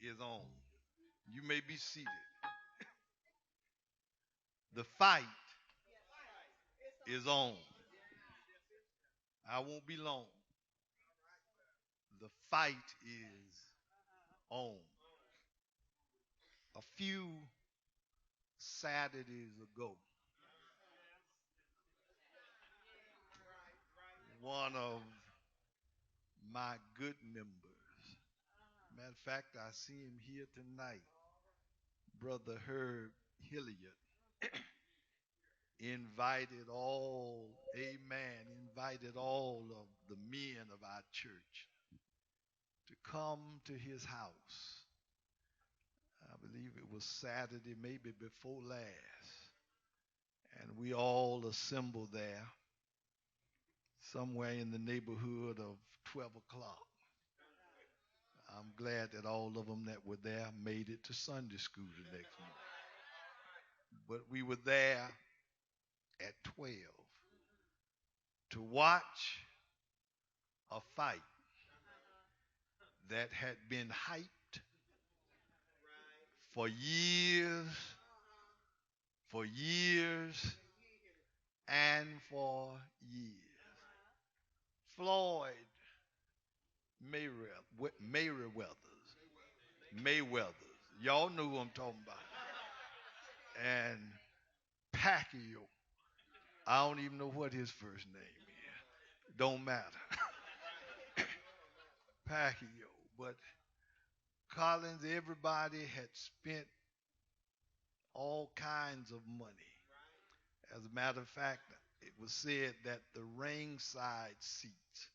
is on. You may be seated. The fight is on. I won't be long. The fight is on. A few Saturdays ago, one of my good members, matter of fact, I see him here tonight, Brother Herb Hilliard, invited all of the men of our church to come to his house. I believe it was Saturday, maybe before last. And we all assembled there somewhere in the neighborhood of 12 o'clock. I'm glad that all of them that were there made it to Sunday school the next morning. But we were there at 12 to watch a fight that had been hyped for years, and for years. Floyd Mayweather. Y'all know who I'm talking about. And Pacquiao. I don't even know what his first name is. Don't matter. Pacquiao. But Collins, everybody had spent all kinds of money. As a matter of fact, it was said that the ringside seats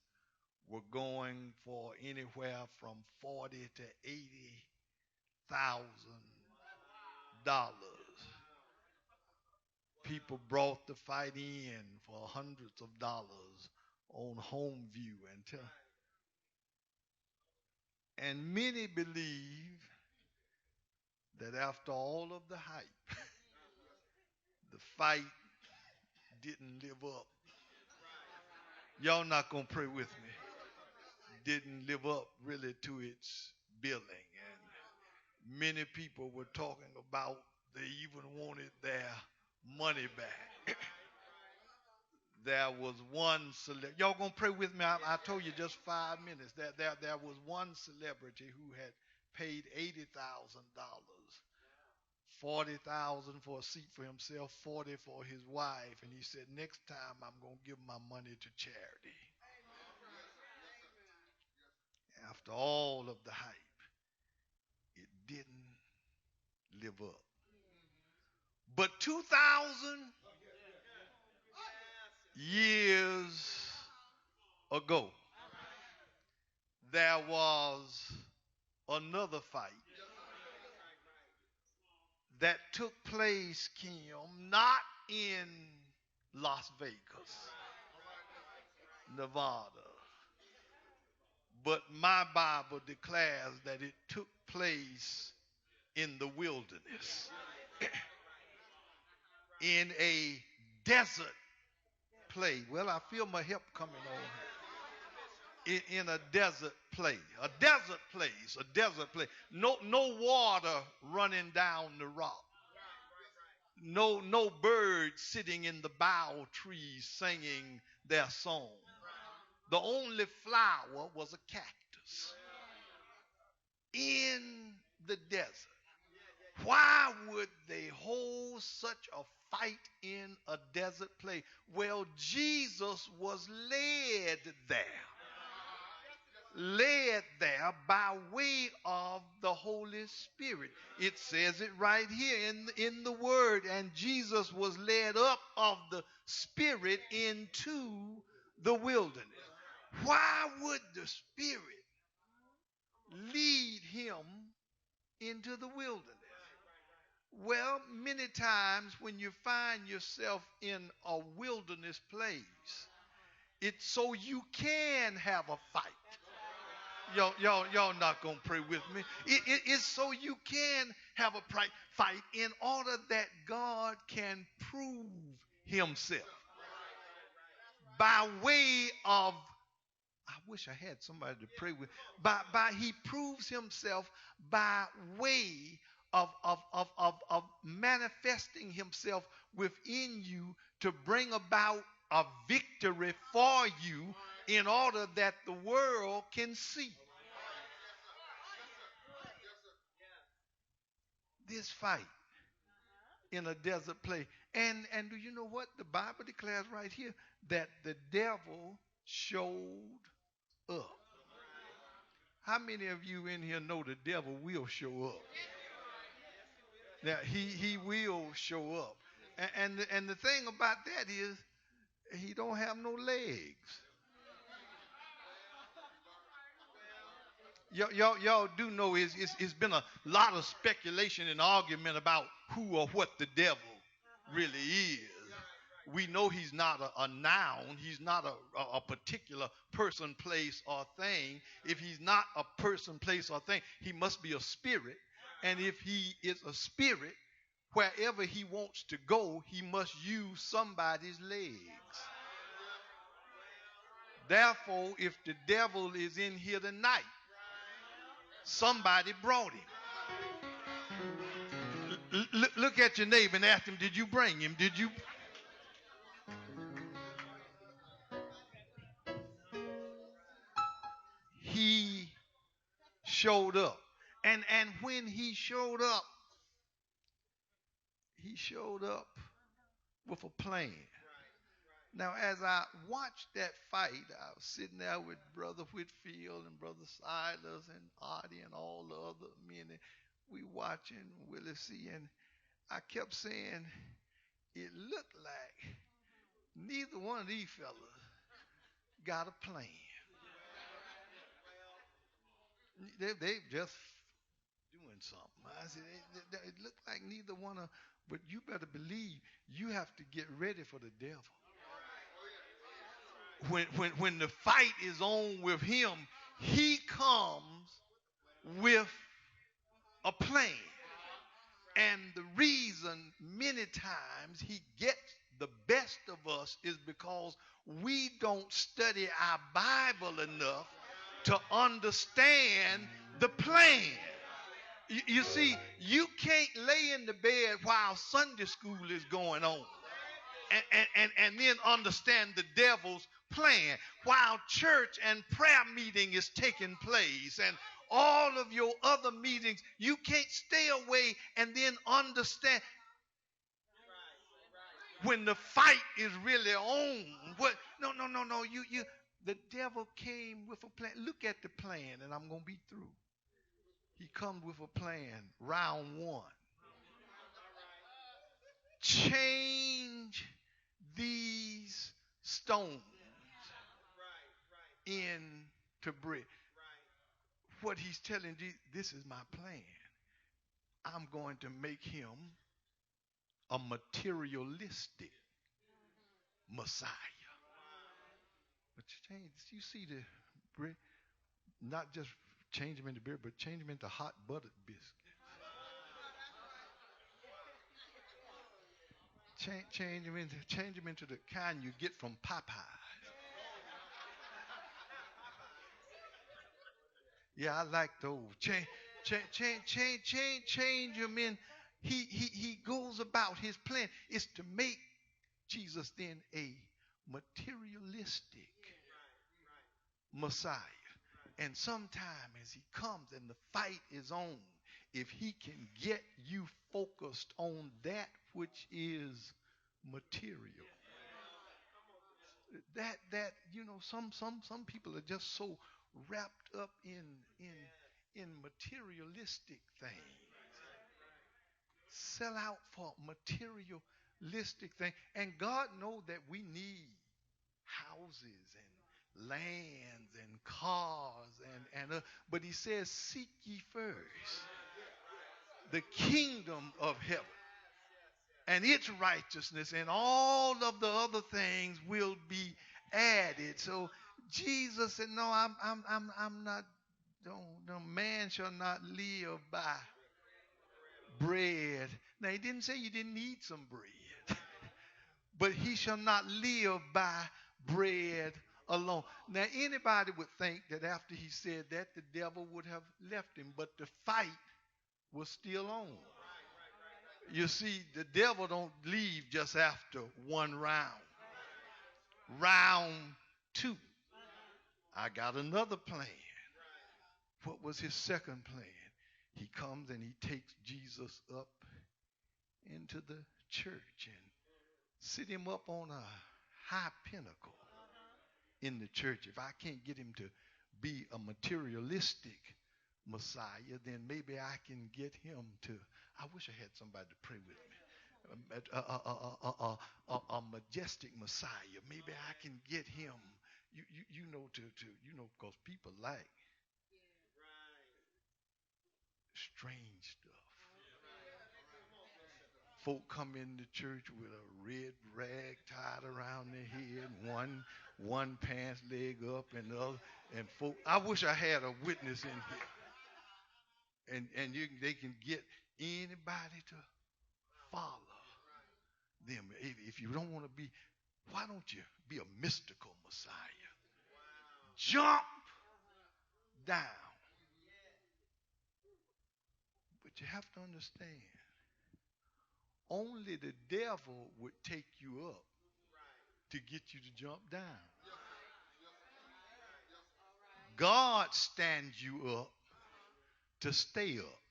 were going for anywhere from 40 to 80,000 dollars. People brought the fight in for hundreds of dollars on home view and many believe that after all of the hype, the fight didn't live up. Y'all not gonna pray with me. Didn't live up really to its billing, and many people were talking about they even wanted their money back. There was one celebrity. Y'all gonna pray with me? I told you just 5 minutes. There was one celebrity who had paid $80,000, 40,000 for a seat for himself, 40 for his wife, and he said, "Next time I'm gonna give my money to charity." After all of the hype, it didn't live up. But 2,000 years ago, there was another fight that took place, Kim, not in Las Vegas, Nevada, but my Bible declares that it took place in the wilderness, in a desert place. Well, I feel my help coming on here. In a desert place, no water running down the rock, no birds sitting in the bough trees singing their song. The only flower was a cactus in the desert. Why would they hold such a fight in a desert place? Well, Jesus was led there by way of the Holy Spirit. It says it right here in the word, and Jesus was led up of the Spirit into the wilderness. Why would the Spirit lead him into the wilderness? Well, many times when you find yourself in a wilderness place, it's so you can have a fight. Y'all not gonna pray with me. It's so you can have a fight in order that God can prove himself by way of I wish I had somebody to pray with. By he proves himself by way of manifesting himself within you to bring about a victory for you in order that the world can see this fight in a desert place. And do you know what the Bible declares right here? That the devil showed up. How many of you in here know the devil will show up? Now he will show up. And the thing about that is he don't have no legs. Y'all do know it's been a lot of speculation and argument about who or what the devil really is. We know he's not a noun. He's not a particular person, place, or thing. If he's not a person, place, or thing, he must be a spirit. And if he is a spirit, wherever he wants to go, he must use somebody's legs. Therefore, if the devil is in here tonight, somebody brought him. Look at your neighbor and ask him, did you bring him? Did you? He showed up. And when he showed up with a plan. Now, as I watched that fight, I was sitting there with Brother Whitfield and Brother Silas and Artie and all the other men. And we watching Willie C. And I kept saying, it looked like neither one of these fellas got a plan. They just doing something. I said, it looked like neither one of, but you better believe you have to get ready for the devil. When the fight is on with him, he comes with a plan. And the reason many times he gets the best of us is because we don't study our Bible enough to understand the plan. You see, you can't lay in the bed while Sunday school is going on and then understand the devil's plan while church and prayer meeting is taking place and all of your other meetings. You can't stay away and then understand when the fight is really on. What? No. You. The devil came with a plan. Look at the plan, and I'm gonna be through. He comes with a plan. Round one. Change these stones into bread. What he's telling you, this is my plan. I'm going to make him a materialistic Messiah. But you see the bread, not just change him into bread, but change him into hot buttered biscuits. Change him into the kind you get from Popeye. Yeah, I like those. Change him in. He goes about his plan is to make Jesus then a materialistic Messiah. And sometime as he comes and the fight is on, if he can get you focused on that which is material, that some people are just so wrapped up in materialistic things, sell out for materialistic things. And God knows that we need houses and lands and cars and but he says, seek ye first the kingdom of heaven and its righteousness, and all of the other things will be added. So Jesus said, no, I'm not. No man shall not live by bread. Now he didn't say you didn't need some bread, but he shall not live by bread alone. Now, anybody would think that after he said that, the devil would have left him, but the fight was still on. You see, the devil don't leave just after one round. Round two, I got another plan. What was his second plan? He comes and he takes Jesus up into the church and sit him up on a high pinnacle in the church. If I can't get him to be a materialistic Messiah, then maybe I can get him to. I wish I had somebody to pray with me. A majestic Messiah. Maybe I can get him. You know because people like strange stuff. Folk come in the church with a red rag tied around their head, one pants leg up and the other, and folk. I wish I had a witness in here, and they can get anybody to follow them. If you don't want to be, why don't you be a mystical Messiah? Jump down, but you have to understand. Only the devil would take you up to get you to jump down. God stands you up to stay up.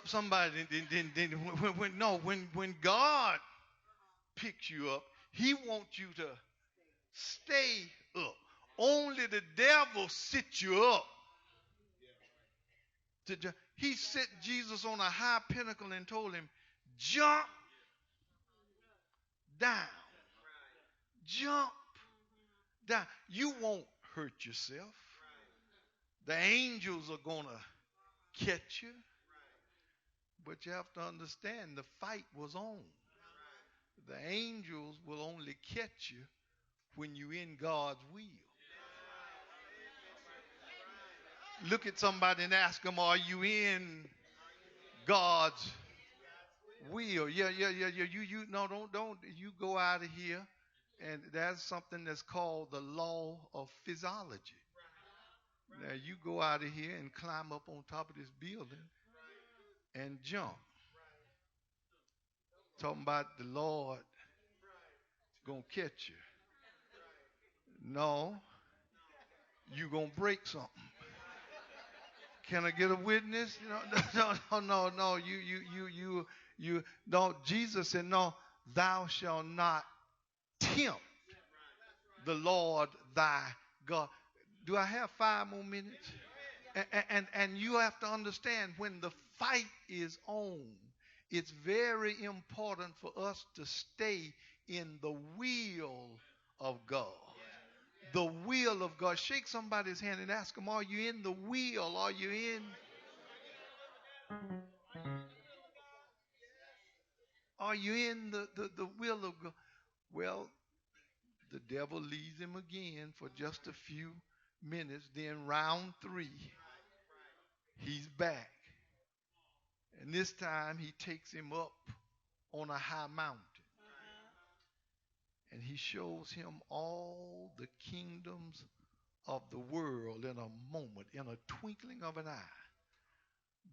Somebody when God picks you up, he wants you to stay up. Only the devil sits you up. He set Jesus on a high pinnacle and told him, jump down. Jump down. You won't hurt yourself. The angels are going to catch you. But you have to understand the fight was on. The angels will only catch you when you're in God's will. Look at somebody and ask them, are you in God's will? Yeah. You no, don't. You go out of here, and that's something that's called the law of physiology. Now you go out of here and climb up on top of this building and jump. Talking about the Lord gonna catch you. No, you gonna break something. Can I get a witness? No. You. No. Jesus said, no. Thou shalt not tempt the Lord thy God. Do I have 5 more minutes? And you have to understand when the fight is on, it's very important for us to stay in the will of God. The will of God. Shake somebody's hand and ask them, are you in the will? Are you in? Are you in the will of God? Well, the devil leaves him again for just a few minutes. Then round 3, he's back. And this time he takes him up on a high mountain. And he shows him all the kingdoms of the world in a moment, in a twinkling of an eye.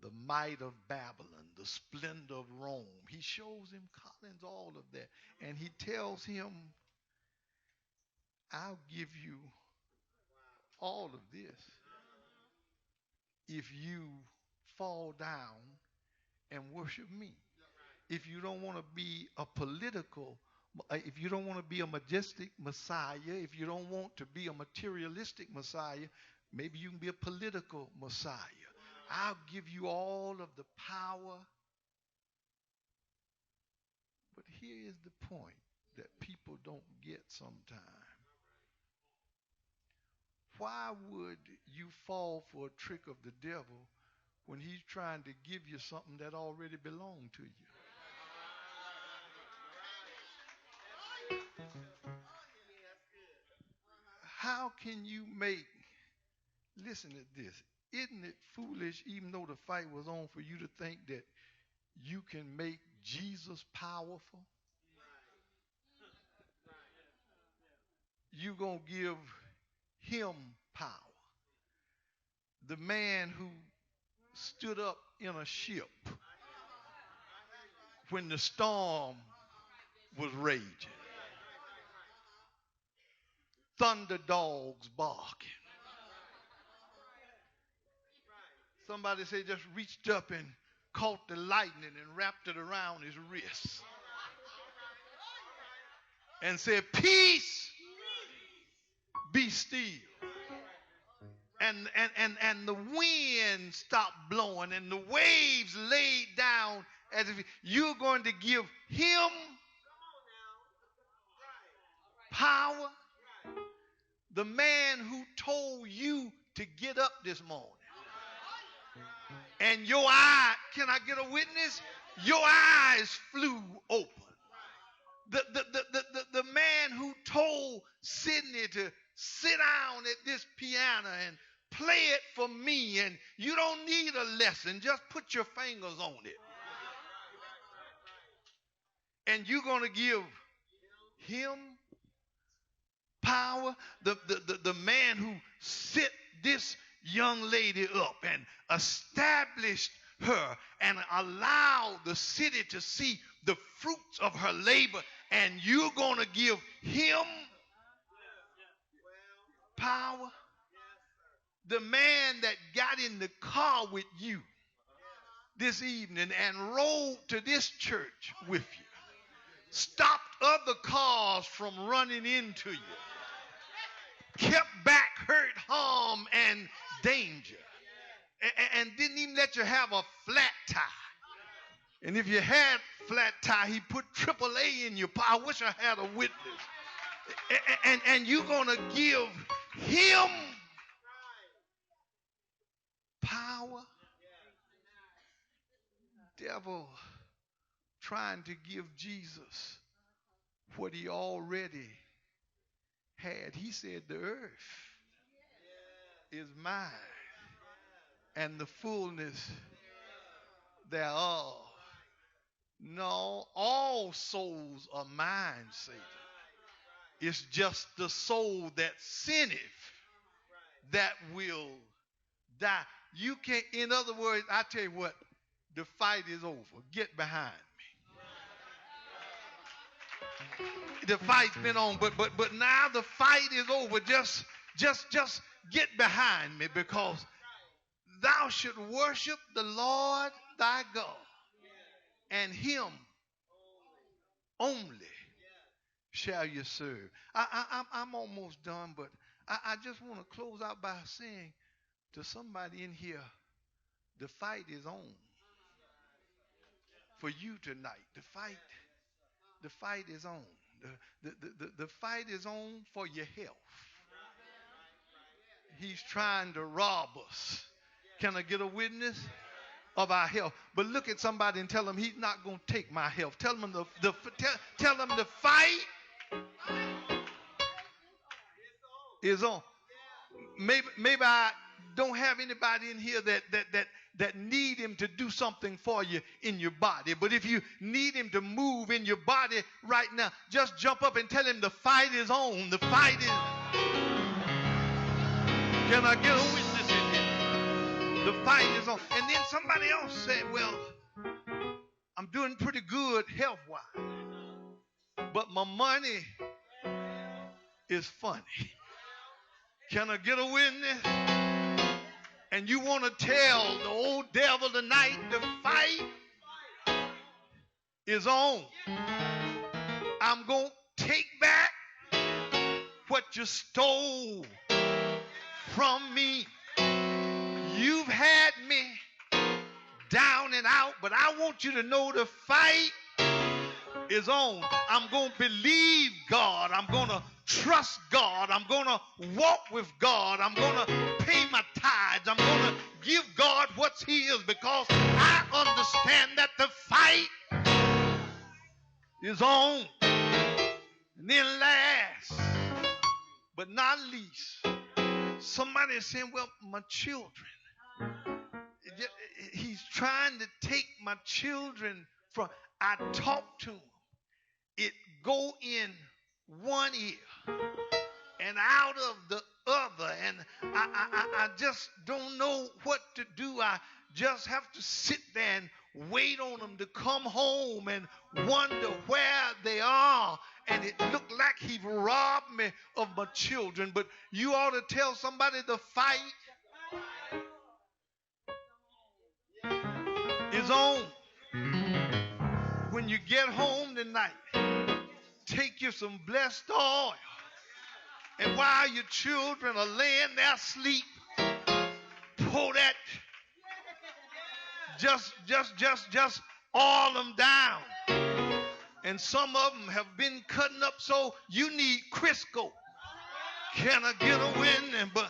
The might of Babylon, the splendor of Rome. He shows him, Collins, all of that. And he tells him, I'll give you all of this if you fall down and worship me. If you don't want to be a political, if you don't want to be a majestic Messiah, if you don't want to be a materialistic Messiah, maybe you can be a political Messiah. I'll give you all of the power. But here is the point that people don't get sometimes. Why would you fall for a trick of the devil when he's trying to give you something that already belonged to you? How can you make, listen to this, isn't it foolish, even though the fight was on, for you to think that you can make Jesus powerful? you're going to give him power. The man who stood up in a ship when the storm was raging. Thunder dogs barking. Somebody say just reached up and caught the lightning and wrapped it around his wrist and said, peace, be still. And the wind stopped blowing and the waves laid down as if you're going to give him power. The man who told you to get up this morning. And your eye, can I get a witness? Your eyes flew open. The man who told Sydney to sit down at this piano and play it for me, and you don't need a lesson, just put your fingers on it. And you're going to give him power. The man who set this young lady up and established her and allowed the city to see the fruits of her labor, and you're going to give him power. The man that got in the car with you this evening and rode to this church with you, stopped other cars from running into you, kept back hurt, harm, and danger, and didn't even let you have a flat tire. And if you had flat tire, he put AAA in your pocket. I wish I had a witness. And you're going to give him power. Devil trying to give Jesus what he already had. He said, the earth is mine and the fullness thereof. No, all souls are mine, Satan. It's just the soul that sinneth that will die. You can't, in other words, I tell you what, the fight is over. Get behind me. The fight's been on, but now the fight is over. Just get behind me, because thou should worship the Lord thy God, and him only shall you serve. I'm almost done, but I just want to close out by saying to somebody in here, the fight is on for you tonight. The fight is on. The fight is on for your health. He's trying to rob us. Can I get a witness of our health? But look at somebody and tell them he's not going to take my health. Tell them tell them the fight is on. Maybe I don't have anybody in here that need him to do something for you in your body. But if you need him to move in your body right now, just jump up and tell him the fight is on. The fight is. Can I get a witness in here? The fight is on. And then somebody else said, well, I'm doing pretty good health-wise, but my money is funny. Can I get a witness? And you want to tell the old devil tonight the fight is on. I'm going to take back what you stole from me. You've had me down and out, but I want you to know the fight is on. I'm going to believe God. I'm going to trust God. I'm going to walk with God. I'm going to pay my tithes. I'm going to give God what's his, because I understand that the fight is on. And then last but not least, somebody is saying, well, my children. He's trying to take my children from. I talk to them. It go in one ear and out of the other. And I just don't know what to do. I just have to sit there and wait on them to come home and wonder where they are. And it looked like he robbed me of my children. But you ought to tell somebody the fight is on. When you get home tonight, take you some blessed oil. And while your children are laying there asleep, pour that, just all them down. And some of them have been cutting up, so you need Crisco. Can I get a witness? But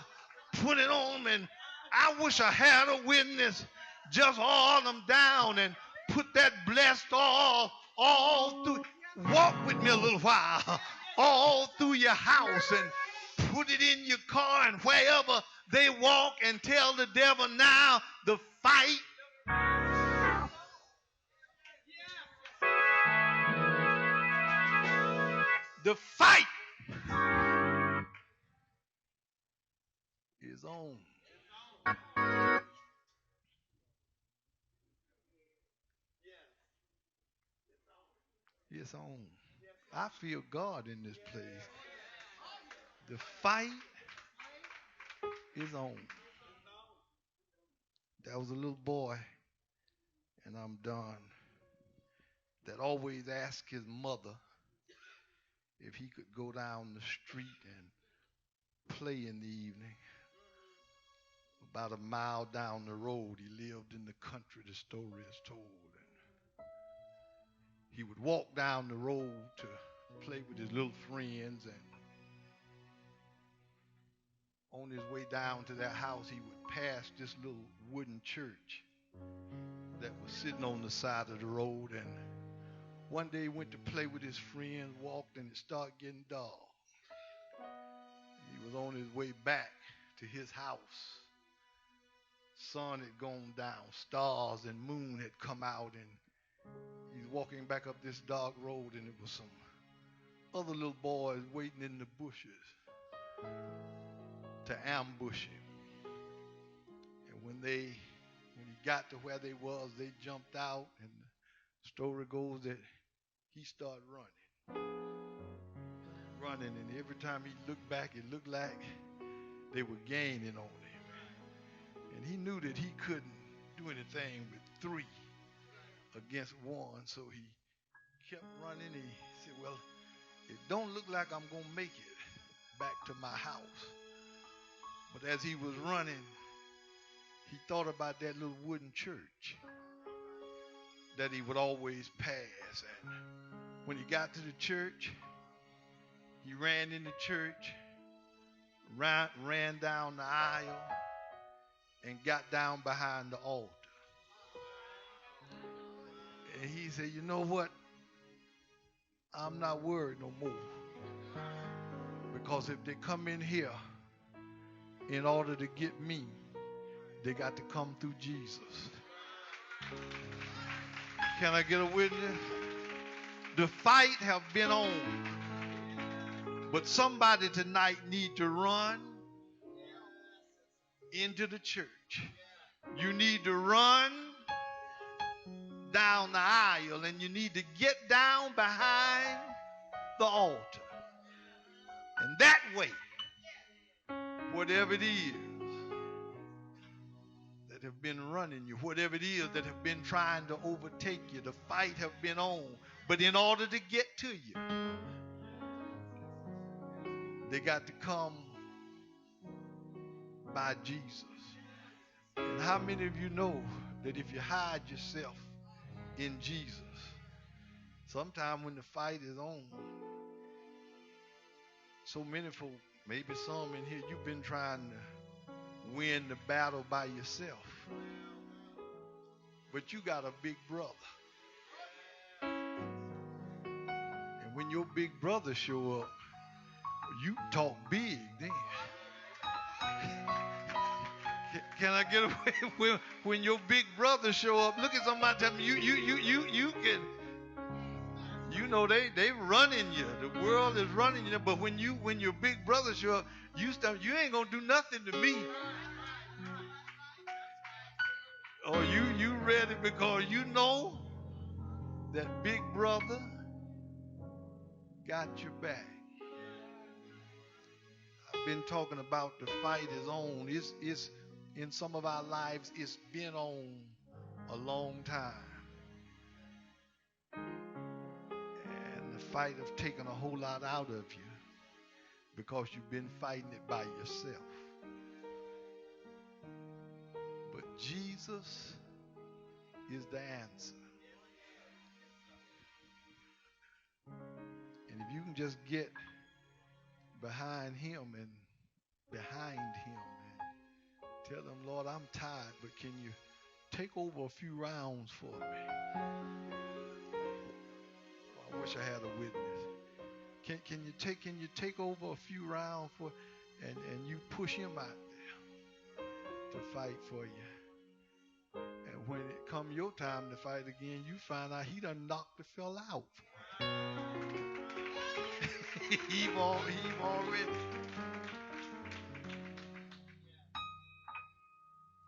put it on, and I wish I had a witness. Just all them down and put that blessed all through. Walk with me a little while, all through your house, and put it in your car, and wherever they walk, and tell the devil now the fight is on. It's on. I feel God in this place. The fight is on. There was a little boy, and I'm done, that always asked his mother if he could go down the street and play in the evening. About a mile down the road, he lived in the country, the story is told. And he would walk down the road to play with his little friends, and on his way down to their house, he would pass this little wooden church that was sitting on the side of the road. And one day he went to play with his friends, walked, and it started getting dark. He was on his way back to his house. Sun had gone down, stars and moon had come out, and he's walking back up this dark road, and it was some other little boys waiting in the bushes to ambush him. And when he got to where they was, they jumped out, and the story goes that he started running, and every time he looked back, it looked like they were gaining on him. And he knew that he couldn't do anything with three against one, so he kept running. He said, well, it don't look like I'm going to make it back to my house. But as he was running, he thought about that little wooden church that he would always pass. And when he got to the church, he ran in the church, ran down the aisle, and got down behind the altar. And he said, you know what? I'm not worried no more. Because if they come in here in order to get me, they got to come through Jesus. Can I get a witness? The fight have been on. But somebody tonight need to run into the church. You need to run down the aisle, and you need to get down behind the altar. And that way, whatever it is that have been running you, whatever it is that have been trying to overtake you, the fight have been on. But in order to get to you, they got to come by Jesus. And how many of you know that if you hide yourself in Jesus, sometime when the fight is on, so many folk, maybe some in here, you've been trying to win the battle by yourself. But you got a big brother. And when your big brother show up, you talk big then. Can I get away when your big brother show up? Look at somebody tell me you you know they running you. The world is running you. But when your big brother show up, you ain't gonna do nothing to me. Or you ready because you know that big brother got your back. I've been talking about the fight is on. It's in some of our lives, it's been on a long time. And the fight has taken a whole lot out of you because you've been fighting it by yourself. But Jesus is the answer. And if you can just get behind him and tell him, Lord, I'm tired, but can you take over a few rounds for me? I wish I had a witness. Can you take over a few rounds for and you push him out there to fight for you. And when it come your time to fight again, you find out he done knocked the fella out. he already.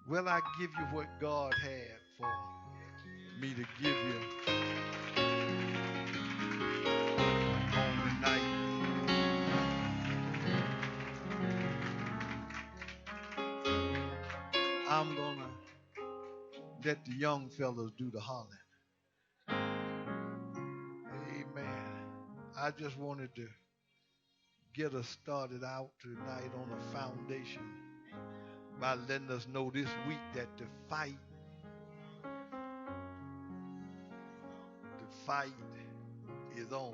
Will I give you what God had for me to give you on tonight? I'm going to let the young fellas do the hollering. Amen. I just wanted to get us started out tonight on a foundation by letting us know this week that the fight is on.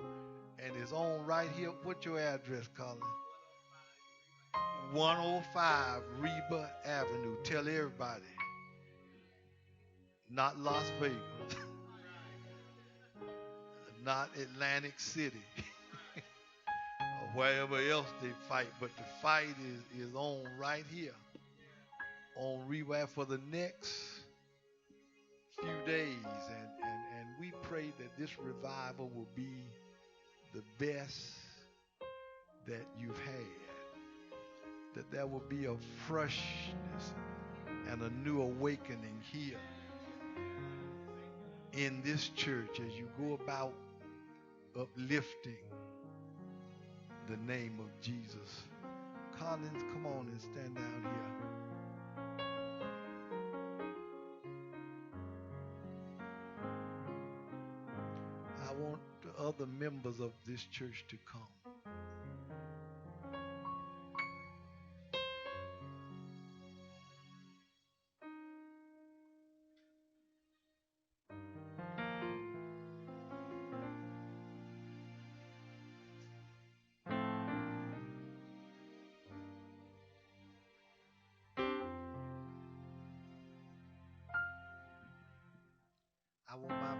And it's on right here. What's your address, Colin? 105 Reba Avenue. Tell everybody. Not Las Vegas. Not Atlantic City. Or wherever else they fight. But the fight is on right here. On Reba for the next few days. And we pray that this revival will be the best that you've had. That there will be a freshness and a new awakening here in this church as you go about uplifting the name of Jesus. Collins, come on and stand down here. I want the other members of this church to come. I want my